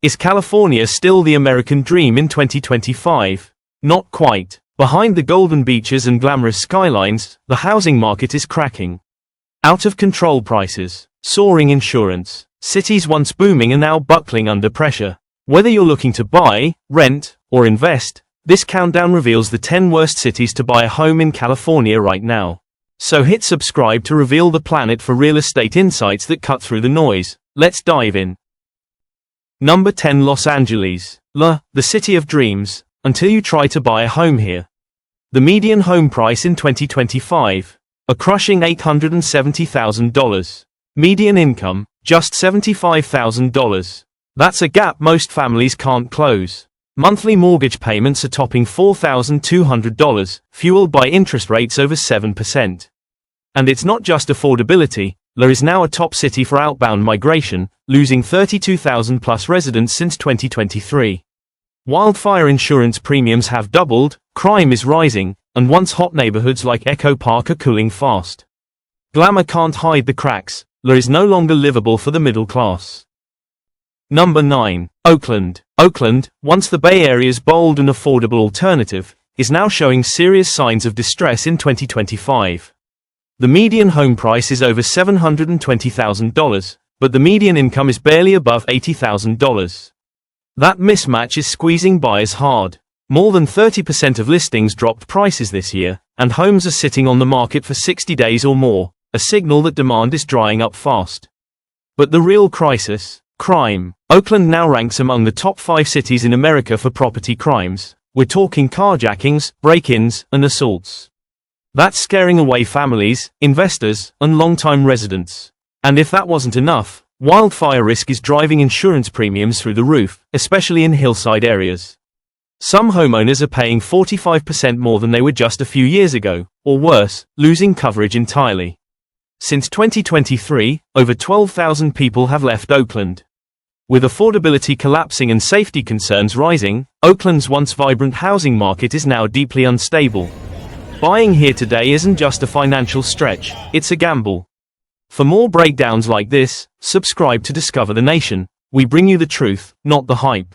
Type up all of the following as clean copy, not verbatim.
Is California still the American dream in 2025? Not quite. Behind the golden beaches and glamorous skylines, the housing market is cracking. Out-of-control prices, soaring insurance, cities once booming are now buckling under pressure. Whether you're looking to buy, rent, or invest, this countdown reveals the 10 worst cities to buy a home in California right now. So hit subscribe to reveal the planet for real estate insights that cut through the noise. Let's dive in. Number 10, Los Angeles. The city of dreams, until you try to buy a home here. The median home price in 2025, a crushing $870,000. Median income, just $75,000. That's a gap most families can't close. Monthly mortgage payments are topping $4,200, fueled by interest rates over 7%. And it's not just affordability. LA is now a top city for outbound migration, losing 32,000 plus residents since 2023. Wildfire insurance premiums have doubled, crime is rising, and once hot neighborhoods like Echo Park are cooling fast. Glamour can't hide the cracks. LA is no longer livable for the middle class. Number 9. Oakland. Oakland, once the Bay Area's bold and affordable alternative, is now showing serious signs of distress in 2025. The median home price is over $720,000, but the median income is barely above $80,000. That mismatch is squeezing buyers hard. More than 30% of listings dropped prices this year, and homes are sitting on the market for 60 days or more, a signal that demand is drying up fast. But the real crisis? Crime. Oakland now ranks among the top 5 cities in America for property crimes. We're talking carjackings, break-ins, and assaults. That's scaring away families, investors, and long-time residents. And if that wasn't enough, wildfire risk is driving insurance premiums through the roof, especially in hillside areas. Some homeowners are paying 45% more than they were just a few years ago, or worse, losing coverage entirely. Since 2023, over 12,000 people have left Oakland. With affordability collapsing and safety concerns rising, Oakland's once vibrant housing market is now deeply unstable. Buying here today isn't just a financial stretch, it's a gamble. For more breakdowns like this, subscribe to Discover the Nation. We bring you the truth, not the hype.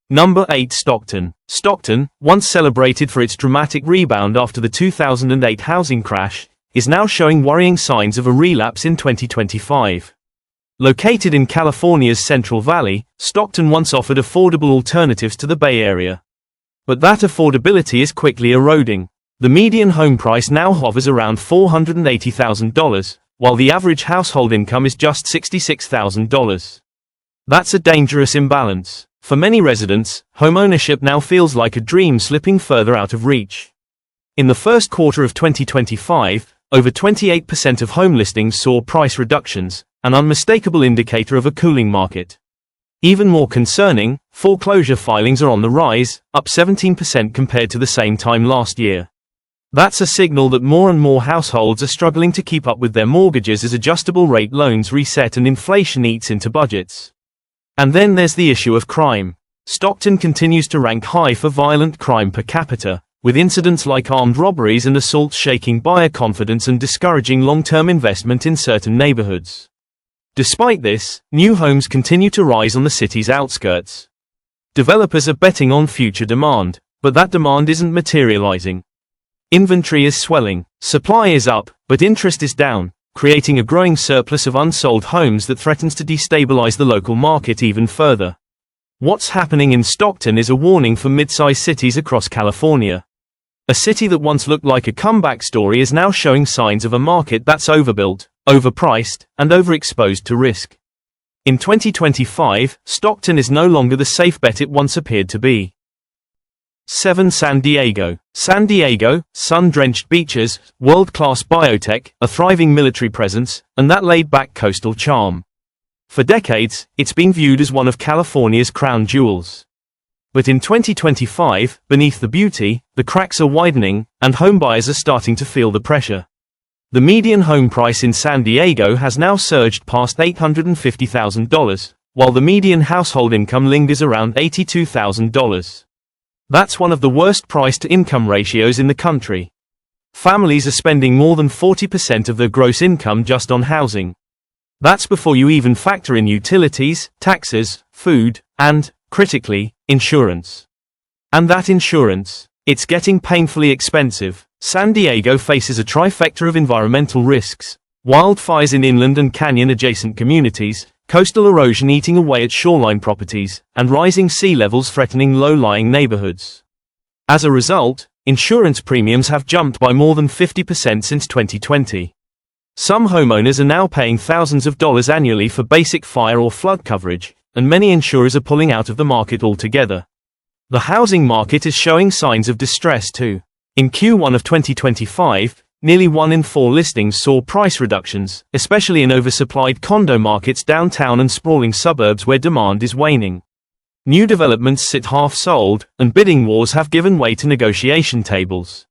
Number 8, Stockton. Stockton, once celebrated for its dramatic rebound after the 2008 housing crash, is now showing worrying signs of a relapse in 2025. Located in California's Central Valley, Stockton once offered affordable alternatives to the Bay Area. But that affordability is quickly eroding. The median home price now hovers around $480,000, while the average household income is just $66,000. That's a dangerous imbalance. For many residents, homeownership now feels like a dream slipping further out of reach. In the first quarter of 2025, over 28% of home listings saw price reductions, an unmistakable indicator of a cooling market. Even more concerning, foreclosure filings are on the rise, up 17% compared to the same time last year. That's a signal that more and more households are struggling to keep up with their mortgages as adjustable-rate loans reset and inflation eats into budgets. And then there's the issue of crime. Stockton continues to rank high for violent crime per capita, with incidents like armed robberies and assaults shaking buyer confidence and discouraging long-term investment in certain neighborhoods. Despite this, new homes continue to rise on the city's outskirts. Developers are betting on future demand, but that demand isn't materializing. Inventory is swelling, supply is up, but interest is down, creating a growing surplus of unsold homes that threatens to destabilize the local market even further. What's happening in Stockton is a warning for mid-sized cities across California. A city that once looked like a comeback story is now showing signs of a market that's overbuilt, overpriced, and overexposed to risk. In 2025, Stockton is no longer the safe bet it once appeared to be. 7. San Diego. San Diego, sun-drenched beaches, world-class biotech, a thriving military presence, and that laid-back coastal charm. For decades, it's been viewed as one of California's crown jewels. But in 2025, beneath the beauty, the cracks are widening, and homebuyers are starting to feel the pressure. The median home price in San Diego has now surged past $850,000, while the median household income lingers around $82,000. That's one of the worst price-to-income ratios in the country. Families are spending more than 40% of their gross income just on housing. That's before you even factor in utilities, taxes, food, And, critically, insurance. And that insurance, it's getting painfully expensive. San Diego faces a trifecta of environmental risks: wildfires in inland and canyon-adjacent communities, coastal erosion eating away at shoreline properties, and rising sea levels threatening low-lying neighborhoods. As a result, insurance premiums have jumped by more than 50% since 2020. Some homeowners are now paying thousands of dollars annually for basic fire or flood coverage, and many insurers are pulling out of the market altogether. The housing market is showing signs of distress too. In Q1 of 2025, nearly 1 in 4 listings saw price reductions, especially in oversupplied condo markets downtown and sprawling suburbs where demand is waning. New developments sit half-sold, and bidding wars have given way to negotiation tables.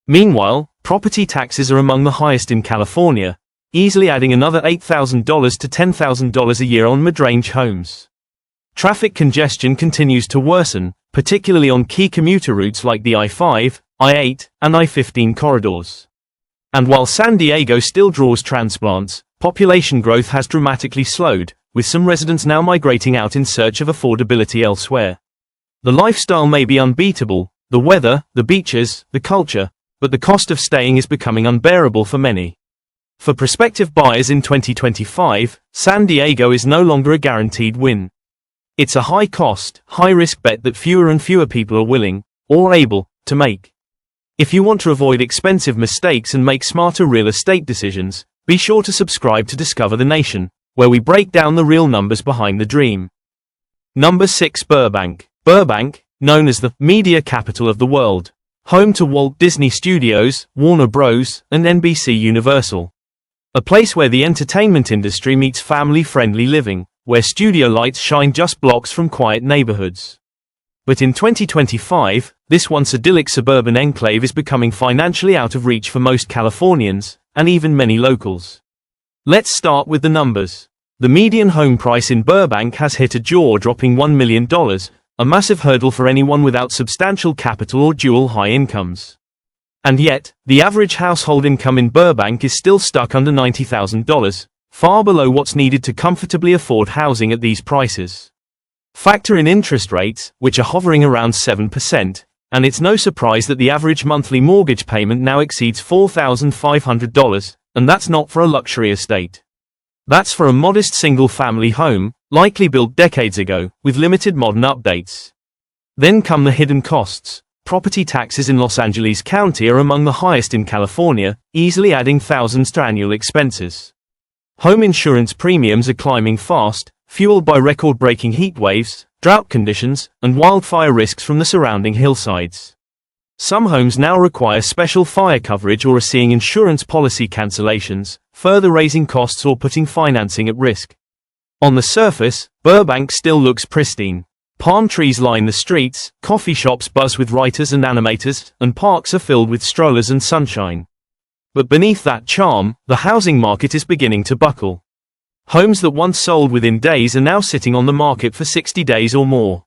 Meanwhile, property taxes are among the highest in California, easily adding another $8,000 to $10,000 a year on mid-range homes. Traffic congestion continues to worsen, particularly on key commuter routes like the I-5, I-8, and I-15 corridors. And while San Diego still draws transplants, population growth has dramatically slowed, with some residents now migrating out in search of affordability elsewhere. The lifestyle may be unbeatable, the weather, the beaches, the culture, but the cost of staying is becoming unbearable for many. For prospective buyers in 2025, San Diego is no longer a guaranteed win. It's a high-cost, high-risk bet that fewer and fewer people are willing, or able, to make. If you want to avoid expensive mistakes and make smarter real estate decisions, be sure to subscribe to Discover the Nation, where we break down the real numbers behind the dream. Number 6. Burbank. Burbank, known as the media capital of the world, home to Walt Disney Studios, Warner Bros., and NBC Universal. A place where the entertainment industry meets family-friendly living, where studio lights shine just blocks from quiet neighborhoods. But in 2025, this once idyllic suburban enclave is becoming financially out of reach for most Californians, and even many locals. Let's start with the numbers. The median home price in Burbank has hit a jaw-dropping $1 million, a massive hurdle for anyone without substantial capital or dual high incomes. And yet, the average household income in Burbank is still stuck under $90,000, far below what's needed to comfortably afford housing at these prices. Factor in interest rates, which are hovering around 7%, and it's no surprise that the average monthly mortgage payment now exceeds $4,500, and that's not for a luxury estate. That's for a modest single-family home, likely built decades ago, with limited modern updates. Then come the hidden costs. Property taxes in Los Angeles County are among the highest in California, easily adding thousands to annual expenses. Home insurance premiums are climbing fast, fueled by record-breaking heat waves, drought conditions, and wildfire risks from the surrounding hillsides. Some homes now require special fire coverage or are seeing insurance policy cancellations, further raising costs or putting financing at risk. On the surface, Burbank still looks pristine. Palm trees line the streets, coffee shops buzz with writers and animators, and parks are filled with strollers and sunshine. But beneath that charm, the housing market is beginning to buckle. Homes that once sold within days are now sitting on the market for 60 days or more.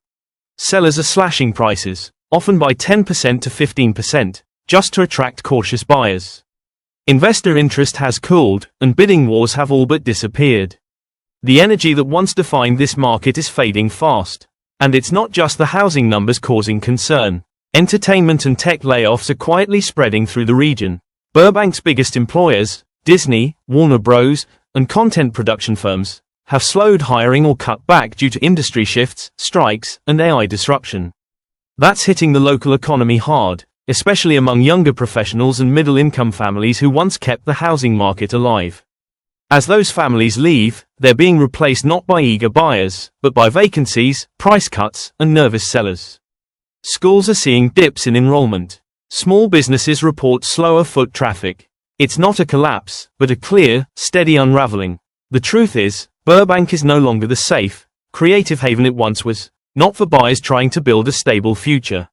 Sellers are slashing prices, often by 10% to 15%, just to attract cautious buyers. Investor interest has cooled, and bidding wars have all but disappeared. The energy that once defined this market is fading fast. And it's not just the housing numbers causing concern. Entertainment and tech layoffs are quietly spreading through the region. Burbank's biggest employers, Disney, Warner Bros., and content production firms, have slowed hiring or cut back due to industry shifts, strikes, and AI disruption. That's hitting the local economy hard, especially among younger professionals and middle-income families who once kept the housing market alive. As those families leave, they're being replaced not by eager buyers, but by vacancies, price cuts, and nervous sellers. Schools are seeing dips in enrollment. Small businesses report slower foot traffic. It's not a collapse, but a clear, steady unraveling. The truth is, Burbank is no longer the safe, creative haven it once was, not for buyers trying to build a stable future.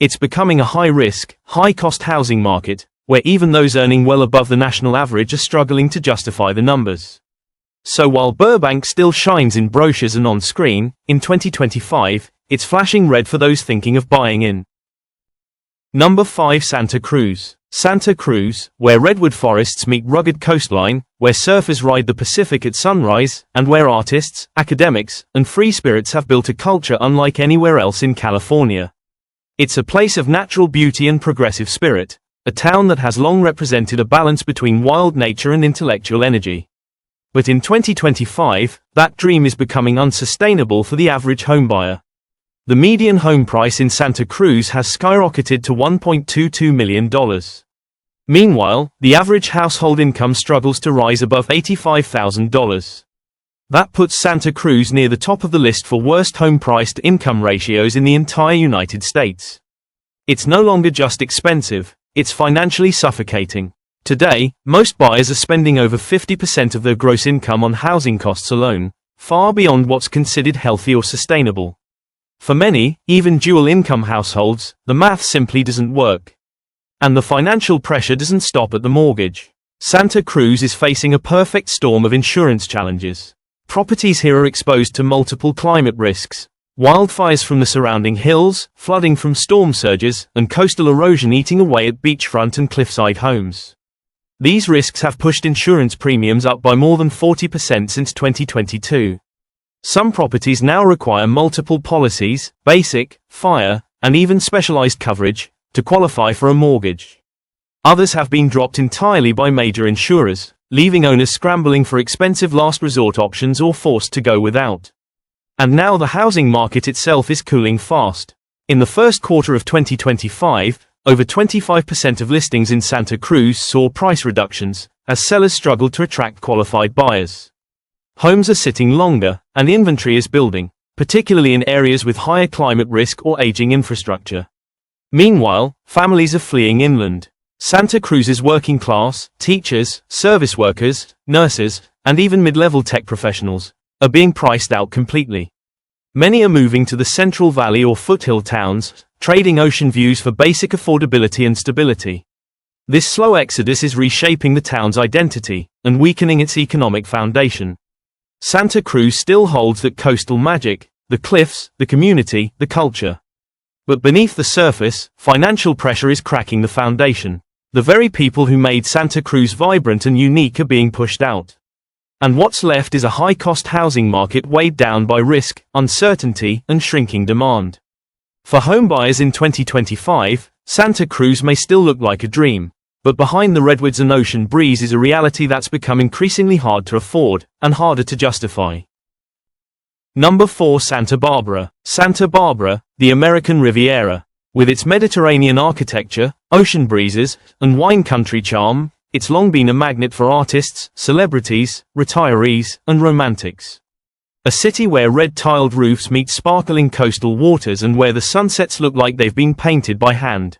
It's becoming a high-risk, high-cost housing market, where even those earning well above the national average are struggling to justify the numbers. So while Burbank still shines in brochures and on screen, in 2025, it's flashing red for those thinking of buying in. Number 5. Santa Cruz. Santa Cruz, where redwood forests meet rugged coastline, where surfers ride the Pacific at sunrise, and where artists, academics, and free spirits have built a culture unlike anywhere else in California. It's a place of natural beauty and progressive spirit, a town that has long represented a balance between wild nature and intellectual energy. But in 2025, that dream is becoming unsustainable for the average homebuyer. The median home price in Santa Cruz has skyrocketed to $1.22 million. Meanwhile, the average household income struggles to rise above $85,000. That puts Santa Cruz near the top of the list for worst home price to income ratios in the entire United States. It's no longer just expensive, it's financially suffocating. Today, most buyers are spending over 50% of their gross income on housing costs alone, far beyond what's considered healthy or sustainable. For many, even dual-income households, the math simply doesn't work. And the financial pressure doesn't stop at the mortgage. Santa Cruz is facing a perfect storm of insurance challenges. Properties here are exposed to multiple climate risks. Wildfires from the surrounding hills, flooding from storm surges, and coastal erosion eating away at beachfront and cliffside homes. These risks have pushed insurance premiums up by more than 40% since 2022. Some properties now require multiple policies, basic, fire, and even specialized coverage, to qualify for a mortgage. Others have been dropped entirely by major insurers, leaving owners scrambling for expensive last resort options or forced to go without. And now the housing market itself is cooling fast. In the first quarter of 2025, over 25% of listings in Santa Cruz saw price reductions, as sellers struggled to attract qualified buyers. Homes are sitting longer, and inventory is building, particularly in areas with higher climate risk or aging infrastructure. Meanwhile, families are fleeing inland. Santa Cruz's working class, teachers, service workers, nurses, and even mid-level tech professionals are being priced out completely. Many are moving to the Central Valley or foothill towns, trading ocean views for basic affordability and stability. This slow exodus is reshaping the town's identity and weakening its economic foundation. Santa Cruz still holds that coastal magic, the cliffs, the community, the culture. But beneath the surface, financial pressure is cracking the foundation. The very people who made Santa Cruz vibrant and unique are being pushed out. And what's left is a high-cost housing market weighed down by risk, uncertainty, and shrinking demand. For homebuyers in 2025, Santa Cruz may still look like a dream. But behind the redwoods and ocean breeze is a reality that's become increasingly hard to afford, and harder to justify. Number 4. Santa Barbara. Santa Barbara, the American Riviera. With its Mediterranean architecture, ocean breezes, and wine country charm, it's long been a magnet for artists, celebrities, retirees, and romantics. A city where red-tiled roofs meet sparkling coastal waters and where the sunsets look like they've been painted by hand.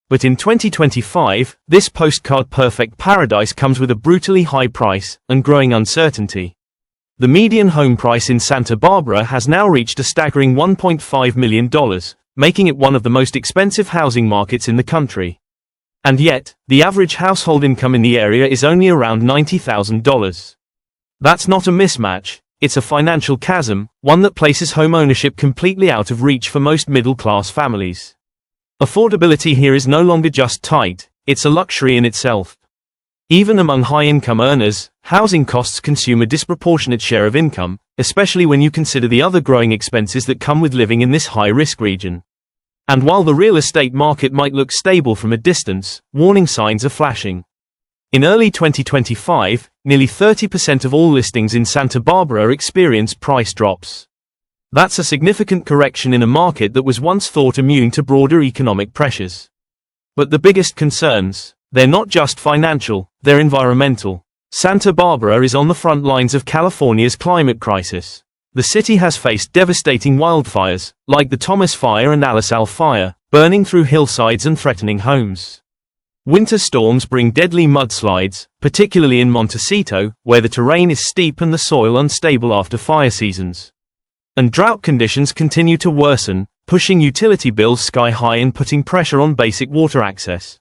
But in 2025, this postcard-perfect paradise comes with a brutally high price and growing uncertainty. The median home price in Santa Barbara has now reached a staggering $1.5 million, making it one of the most expensive housing markets in the country. And yet, the average household income in the area is only around $90,000. That's not a mismatch, it's a financial chasm, one that places home ownership completely out of reach for most middle-class families. Affordability here is no longer just tight, it's a luxury in itself. Even among high-income earners, housing costs consume a disproportionate share of income, especially when you consider the other growing expenses that come with living in this high-risk region. And while the real estate market might look stable from a distance, warning signs are flashing. In early 2025, nearly 30% of all listings in Santa Barbara experienced price drops. That's a significant correction in a market that was once thought immune to broader economic pressures. But the biggest concerns, they're not just financial, they're environmental. Santa Barbara is on the front lines of California's climate crisis. The city has faced devastating wildfires, like the Thomas Fire and Alisal Fire, burning through hillsides and threatening homes. Winter storms bring deadly mudslides, particularly in Mendescino, where the terrain is steep and the soil unstable after fire seasons. And drought conditions continue to worsen, pushing utility bills sky high and putting pressure on basic water access.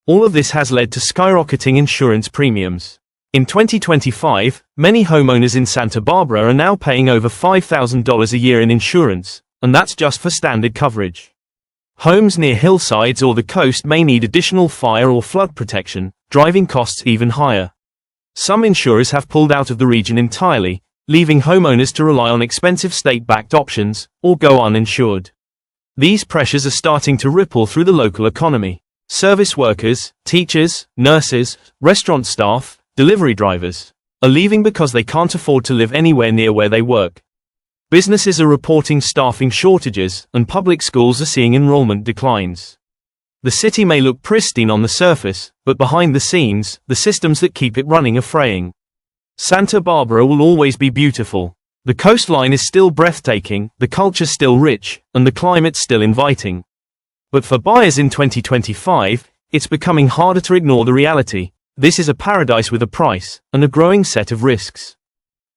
All of this has led to skyrocketing insurance premiums. In 2025, many homeowners in Santa Barbara are now paying over $5,000 a year in insurance, and that's just for standard coverage. Homes near hillsides or the coast may need additional fire or flood protection, driving costs even higher. Some insurers have pulled out of the region entirely, leaving homeowners to rely on expensive state-backed options, or go uninsured. These pressures are starting to ripple through the local economy. Service workers, teachers, nurses, restaurant staff, delivery drivers are leaving because they can't afford to live anywhere near where they work. Businesses are reporting staffing shortages, and public schools are seeing enrollment declines. The city may look pristine on the surface, but behind the scenes, the systems that keep it running are fraying. Santa Barbara will always be beautiful. The coastline is still breathtaking, the culture still rich, and the climate still inviting. But for buyers in 2025, it's becoming harder to ignore the reality. This is a paradise with a price, and a growing set of risks.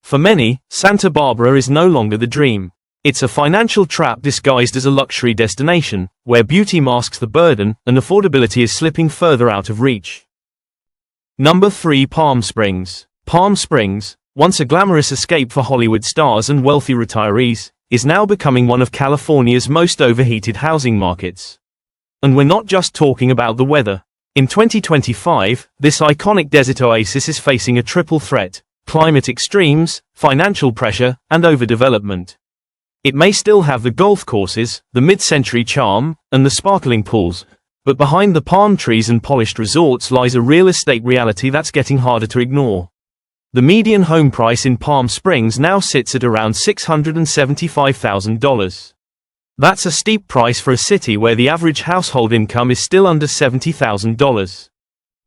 For many, Santa Barbara is no longer the dream. It's a financial trap disguised as a luxury destination, where beauty masks the burden, and affordability is slipping further out of reach. Number 3. Palm Springs. Palm Springs, once a glamorous escape for Hollywood stars and wealthy retirees, is now becoming one of California's most overheated housing markets. And we're not just talking about the weather. In 2025, this iconic desert oasis is facing a triple threat: climate extremes, financial pressure, and overdevelopment. It may still have the golf courses, the mid-century charm, and the sparkling pools, but behind the palm trees and polished resorts lies a real estate reality that's getting harder to ignore. The median home price in Palm Springs now sits at around $675,000. That's a steep price for a city where the average household income is still under $70,000.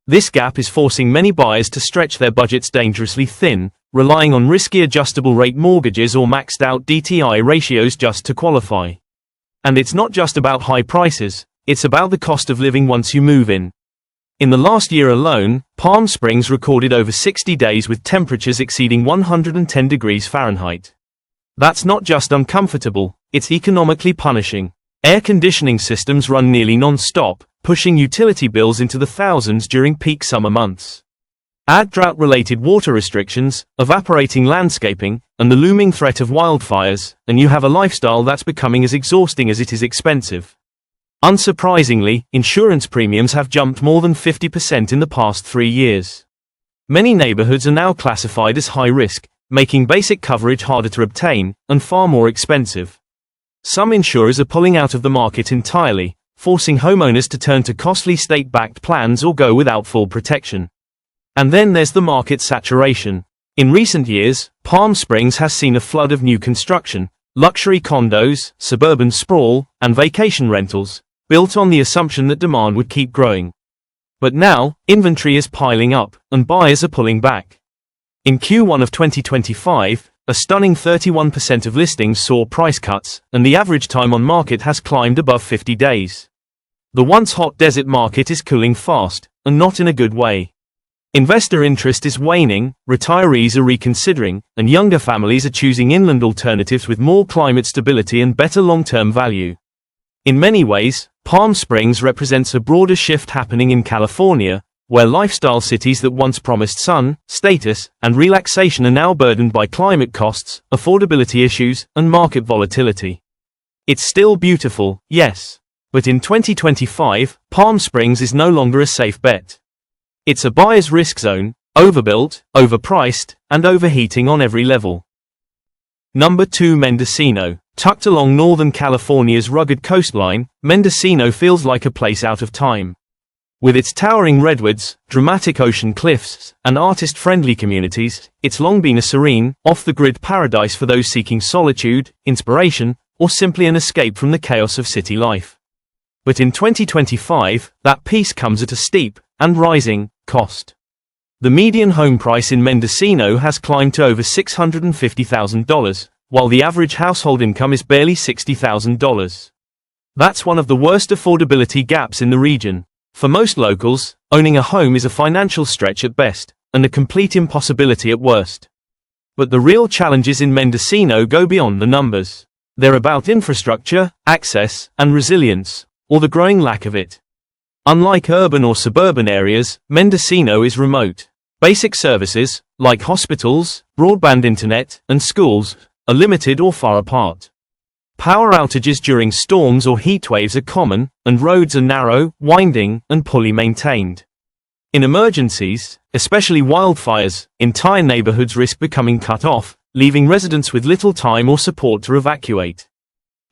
This gap is forcing many buyers to stretch their budgets dangerously thin, relying on risky adjustable-rate mortgages or maxed-out DTI ratios just to qualify. And it's not just about high prices, it's about the cost of living once you move in. In the last year alone, Palm Springs recorded over 60 days with temperatures exceeding 110 degrees Fahrenheit. That's not just uncomfortable, it's economically punishing. Air conditioning systems run nearly non-stop, pushing utility bills into the thousands during peak summer months. Add drought-related water restrictions, evaporating landscaping, and the looming threat of wildfires, and you have a lifestyle that's becoming as exhausting as it is expensive. Unsurprisingly, insurance premiums have jumped more than 50% in the past 3 years. Many neighborhoods are now classified as high risk, making basic coverage harder to obtain, and far more expensive. Some insurers are pulling out of the market entirely, forcing homeowners to turn to costly state-backed plans or go without full protection. And then there's the market saturation. In recent years, Palm Springs has seen a flood of new construction, luxury condos, suburban sprawl, and vacation rentals, built on the assumption that demand would keep growing. But now, inventory is piling up, and buyers are pulling back. In Q1 of 2025, a stunning 31% of listings saw price cuts, and the average time on market has climbed above 50 days. The once hot desert market is cooling fast, and not in a good way. Investor interest is waning, retirees are reconsidering, and younger families are choosing inland alternatives with more climate stability and better long-term value. In many ways, Palm Springs represents a broader shift happening in California, where lifestyle cities that once promised sun, status, and relaxation are now burdened by climate costs, affordability issues, and market volatility. It's still beautiful, yes. But in 2025, Palm Springs is no longer a safe bet. It's a buyer's risk zone, overbuilt, overpriced, and overheating on every level. Number 2. Mendescino. Tucked along Northern California's rugged coastline, Mendescino feels like a place out of time. With its towering redwoods, dramatic ocean cliffs, and artist-friendly communities, it's long been a serene, off-the-grid paradise for those seeking solitude, inspiration, or simply an escape from the chaos of city life. But in 2025, that peace comes at a steep, and rising, cost. The median home price in Mendescino has climbed to over $650,000, while the average household income is barely $60,000. That's one of the worst affordability gaps in the region. For most locals, owning a home is a financial stretch at best, and a complete impossibility at worst. But the real challenges in Mendescino go beyond the numbers. They're about infrastructure, access, and resilience, or the growing lack of it. Unlike urban or suburban areas, Mendescino is remote. Basic services, like hospitals, broadband internet, and schools, are limited or far apart. Power outages during storms or heat waves are common, and roads are narrow, winding, and poorly maintained. In emergencies, especially wildfires, entire neighborhoods risk becoming cut off, leaving residents with little time or support to evacuate.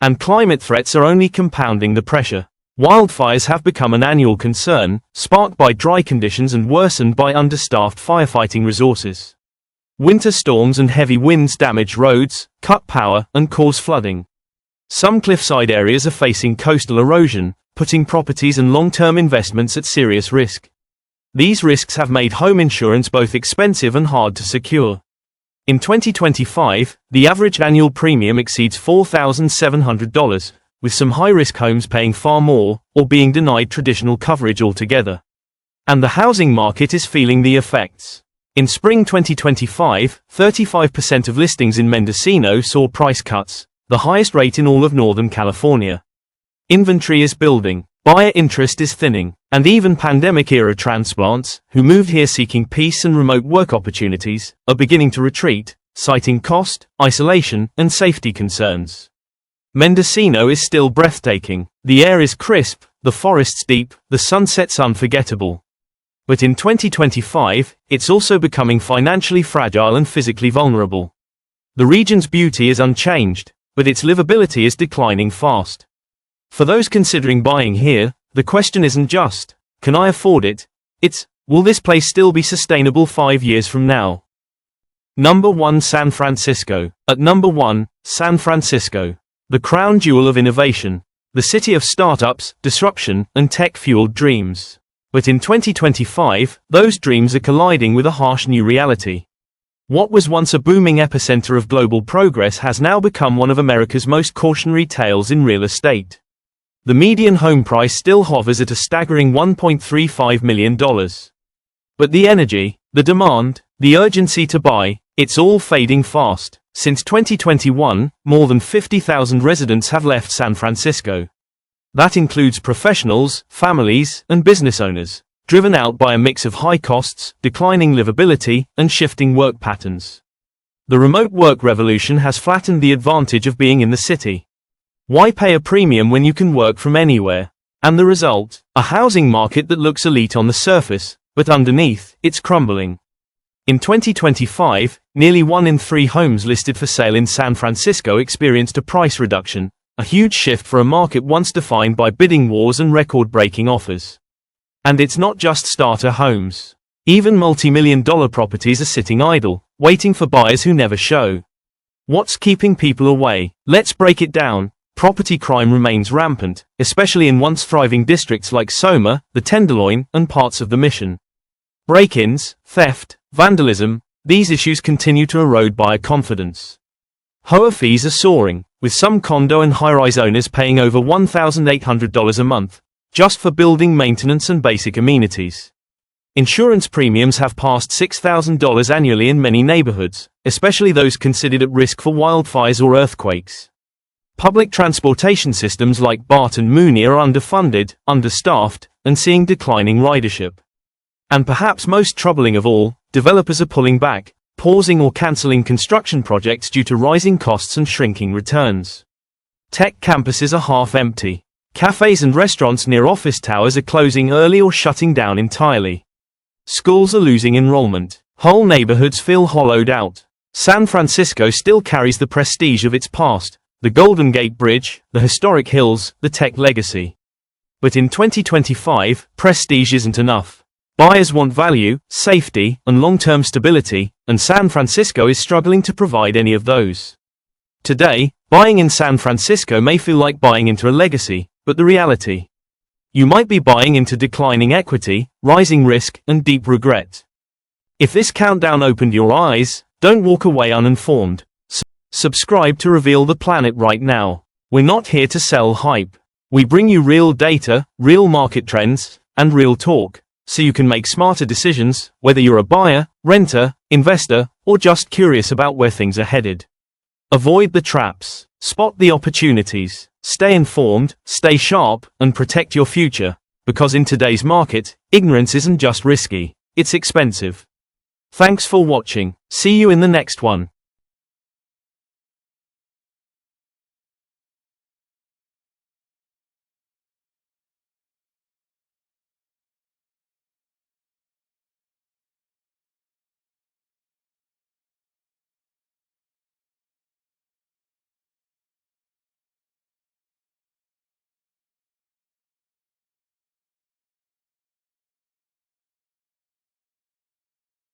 And climate threats are only compounding the pressure. Wildfires have become an annual concern, sparked by dry conditions and worsened by understaffed firefighting resources. Winter storms and heavy winds damage roads, cut power, and cause flooding. Some cliffside areas are facing coastal erosion, putting properties and long-term investments at serious risk. These risks have made home insurance both expensive and hard to secure. In 2025, the average annual premium exceeds $4,700, with some high-risk homes paying far more, or being denied traditional coverage altogether. And the housing market is feeling the effects. In spring 2025, 35% of listings in Mendescino saw price cuts, the highest rate in all of Northern California. Inventory is building, buyer interest is thinning, and even pandemic-era transplants, who moved here seeking peace and remote work opportunities, are beginning to retreat, citing cost, isolation, and safety concerns. Mendescino is still breathtaking. The air is crisp, the forests deep, the sunsets unforgettable. But in 2025, it's also becoming financially fragile and physically vulnerable. The region's beauty is unchanged, but its livability is declining fast. For those considering buying here, the question isn't just, can I afford it? It's, will this place still be sustainable 5 years from now? Number 1, San Francisco. At number 1, San Francisco. The crown jewel of innovation. The city of startups, disruption, and tech-fueled dreams. But in 2025, those dreams are colliding with a harsh new reality. What was once a booming epicenter of global progress has now become one of America's most cautionary tales in real estate. The median home price still hovers at a staggering $1.35 million. But the energy, the demand, the urgency to buy, it's all fading fast. Since 2021, more than 50,000 residents have left San Francisco. That includes professionals, families, and business owners, driven out by a mix of high costs, declining livability, and shifting work patterns. The remote work revolution has flattened the advantage of being in the city. Why pay a premium when you can work from anywhere? And the result? A housing market that looks elite on the surface, but underneath, it's crumbling. In 2025, nearly 1 in 3 homes listed for sale in San Francisco experienced a price reduction, a huge shift for a market once defined by bidding wars and record-breaking offers. And it's not just starter homes. Even multi-million-dollar properties are sitting idle, waiting for buyers who never show. What's keeping people away? Let's break it down. Property crime remains rampant, especially in once thriving districts like Soma, the Tenderloin, and parts of the Mission. Break-ins, theft, vandalism, these issues continue to erode buyer confidence. HOA fees are soaring, with some condo and high-rise owners paying over $1,800 a month, just for building maintenance and basic amenities. Insurance premiums have passed $6,000 annually in many neighborhoods, especially those considered at risk for wildfires or earthquakes. Public transportation systems like BART and Mooney are underfunded, understaffed, and seeing declining ridership. And perhaps most troubling of all, developers are pulling back, pausing or canceling construction projects due to rising costs and shrinking returns. Tech campuses are half empty. Cafes and restaurants near office towers are closing early or shutting down entirely. Schools are losing enrollment. Whole neighborhoods feel hollowed out. San Francisco still carries the prestige of its past, the Golden Gate Bridge, the historic hills, the tech legacy. But in 2025, prestige isn't enough. Buyers want value, safety, and long-term stability, and San Francisco is struggling to provide any of those. Today, buying in San Francisco may feel like buying into a legacy, but the reality? You might be buying into declining equity, rising risk, and deep regret. If this countdown opened your eyes, don't walk away uninformed. Subscribe to Reveal the Planet right now. We're not here to sell hype. We bring you real data, real market trends, and real talk, so you can make smarter decisions, whether you're a buyer, renter, investor, or just curious about where things are headed. Avoid the traps. Spot the opportunities. Stay informed, stay sharp, and protect your future, because in today's market, ignorance isn't just risky, it's expensive. Thanks for watching. See you in the next one.